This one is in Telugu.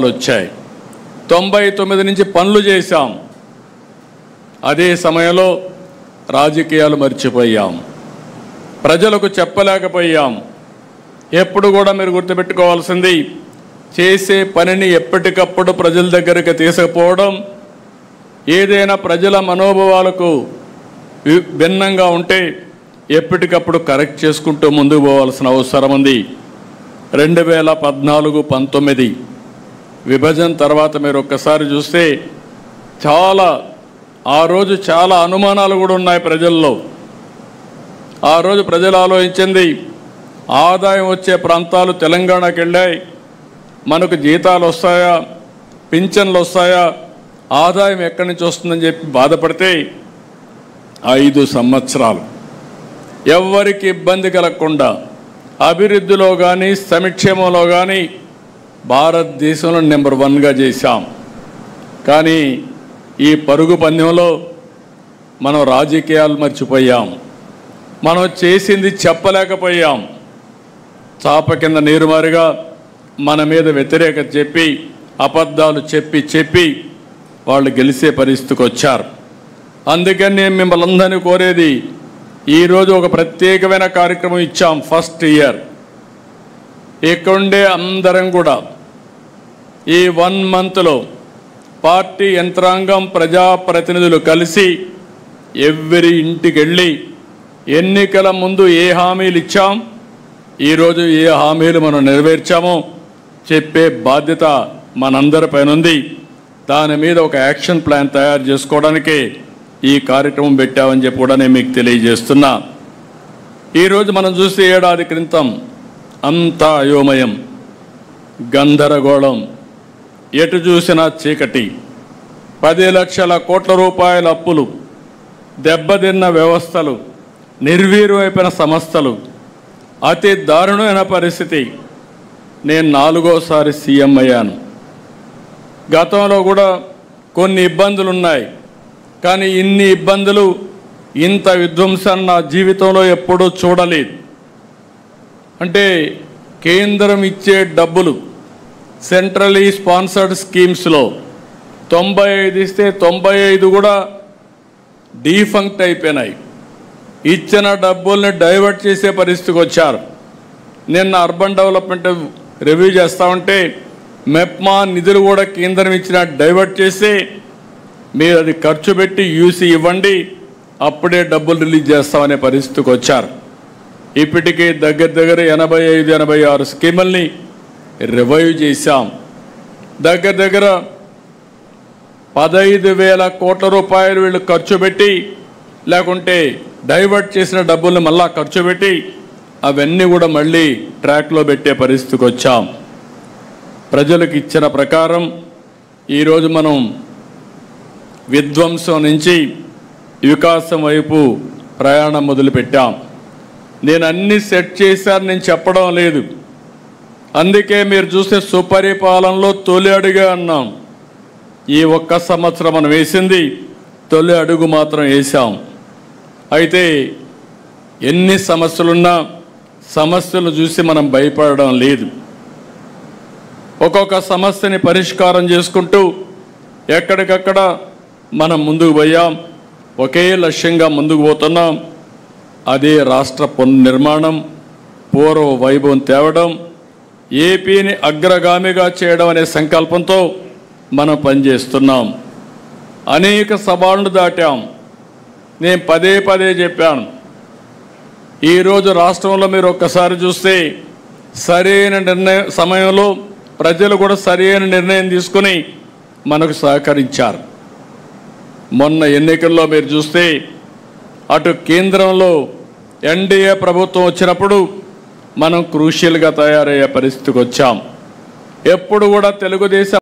వచ్చాయి 99 నుంచి పనులు చేశాం. అదే సమయంలో రాజకీయాలు మర్చిపోయాం, ప్రజలకు చెప్పలేకపోయాం. ఎప్పుడు కూడా మీరు గుర్తుపెట్టుకోవాల్సింది, చేసే పనిని ఎప్పటికప్పుడు ప్రజల దగ్గరికి తీసుకుపోవడం, ఏదైనా ప్రజల మనోభావాలకు భిన్నంగా ఉంటే ఎప్పటికప్పుడు కరెక్ట్ చేసుకుంటూ ముందుకు పోవాల్సిన అవసరం ఉంది. 2014-19 విభజన తర్వాత మీరు ఒక్కసారి చూస్తే ఆ రోజు చాలా అనుమానాలు కూడా ఉన్నాయి ప్రజల్లో. ఆ రోజు ప్రజలు ఆలోచించింది, ఆదాయం వచ్చే ప్రాంతాలు తెలంగాణకి వెళ్ళాయి, మనకు జీతాలు వస్తాయా, పింఛన్లు వస్తాయా, ఆదాయం ఎక్కడి నుంచి వస్తుందని చెప్పి బాధపడితే 5 సంవత్సరాలు ఎవ్వరికి ఇబ్బంది కలగకుండా అభివృద్ధిలో కానీ సంక్షేమంలో కానీ భారతదేశంలో నెంబర్ 1గా చేశాం. కానీ ఈ పరుగు పందెంలో మనం రాజకీయాలు మర్చిపోయాం, మనం చేసింది చెప్పలేకపోయాం. చాప కింద నీరుమారుగా మన మీద వ్యతిరేకత చెప్పి అబద్ధాలు చెప్పి వాళ్ళు గెలిచే పరిస్థితికి వచ్చారు. అందుకని నేను మిమ్మల్ని అందరినీ కోరేది, ఈరోజు ఒక ప్రత్యేకమైన కార్యక్రమం ఇచ్చాం. ఫస్ట్ ఇయర్ ఇక్కడుండే అందరం కూడా ఈ 1 మంత్లో పార్టీ యంత్రాంగం, ప్రజాప్రతినిధులు కలిసి ఎవ్రీ ఇంటికి వెళ్ళి ఎన్నికల ముందు ఏ హామీలు ఇచ్చాం, ఈరోజు ఏ హామీలు మనం నెరవేర్చామో చెప్పే బాధ్యత మనందరిపైన ఉంది. దాని మీద ఒక యాక్షన్ ప్లాన్ తయారు చేసుకోవడానికే ఈ కార్యక్రమం పెట్టామని చెప్పి కూడా నేను మీకు తెలియజేస్తున్నా. ఈరోజు మనం చూస్తే ఏడాది క్రితం అంతా అయోమయం, గందరగోళం, ఎటు చూసినా చీకటి, 10 లక్షల కోట్ల రూపాయల అప్పులు, దెబ్బతిన్న వ్యవస్థలు, నిర్వీర్యమైపోయిన సంస్థలు, అతి దారుణమైన పరిస్థితి. నేను 4వసారి సీఎం అయ్యాను. గతంలో కూడా కొన్ని ఇబ్బందులు ఉన్నాయి, కానీ ఇన్ని ఇబ్బందులు, ఇంత విధ్వంసాన్ని నా జీవితంలో ఎప్పుడూ చూడలేదు. అంటే కేంద్రం ఇచ్చే డబ్బులు సెంట్రలీ స్పాన్సర్డ్ స్కీమ్స్లో 95 ఇస్తే 95 కూడా డీఫంక్ట్ అయిపోయినాయి. ఇచ్చిన డబ్బుల్ని డైవర్ట్ చేసే పరిస్థితికి వచ్చారు. నిన్న అర్బన్ డెవలప్మెంట్ రివ్యూ చేస్తూ ఉంటే మెప్మా నిధులు కూడా కేంద్రం ఇచ్చిన డైవర్ట్ చేసి మీరు అది ఖర్చు పెట్టి యూసీ ఇవ్వండి, అప్పుడే డబ్బులు రిలీజ్ చేస్తామనే పరిస్థితికి వచ్చారు. ఇప్పటికే దగ్గర 85-86 స్కీముల్ని రివైవ్ చేశాం. దగ్గర 15,000 కోట్ల రూపాయలు వీళ్ళు ఖర్చు పెట్టి, లేకుంటే డైవర్ట్ చేసిన డబ్బుల్ని మళ్ళా ఖర్చు పెట్టి అవన్నీ కూడా మళ్ళీ ట్రాక్లో పెట్టే పరిస్థితికి వచ్చాం. ప్రజలకు ఇచ్చిన ప్రకారం ఈరోజు మనం విధ్వంసం నుంచి వికాసం వైపు ప్రయాణం మొదలుపెట్టాం. నేను అన్ని సెట్ చేశాను, నేను చెప్పడం లేదు. అందుకే మీరు చూస్తే సుపరిపాలనలో తొలి అడుగే అన్నాం. ఈ 1 సంవత్సరం మనం వేసింది తొలి అడుగు మాత్రం వేసాం. అయితే ఎన్ని సమస్యలున్నా సమస్యలు చూసి మనం భయపడడం లేదు. ఒక్కొక్క సమస్యని పరిష్కారం చేసుకుంటూ ఎక్కడికక్కడ మనం ముందుకు పోయాం. ఒకే లక్ష్యంగా ముందుకు పోతున్నాం. అదే రాష్ట్ర పునర్నిర్మాణం, పూర్వ వైభవం తేవడం, ఏపీని అగ్రగామిగా చేయడం అనే సంకల్పంతో మనం పనిచేస్తున్నాం. అనేక సవాళ్లు దాటాం. నేను పదే చెప్పాను, ఈరోజు రాష్ట్రంలో మీరు ఒక్కసారి చూస్తే సరైన సమయంలో ప్రజలు కూడా సరైన నిర్ణయం తీసుకుని మనకు సహకరించారు. మొన్న ఎన్నికల్లో మీరు చూస్తే అటు కేంద్రంలో ఎన్డీఏ ప్రభుత్వం వచ్చినప్పుడు మనం క్రూషియల్గా తయారయ్యే పరిస్థితికి వచ్చాం. ఎప్పుడు కూడా తెలుగుదేశం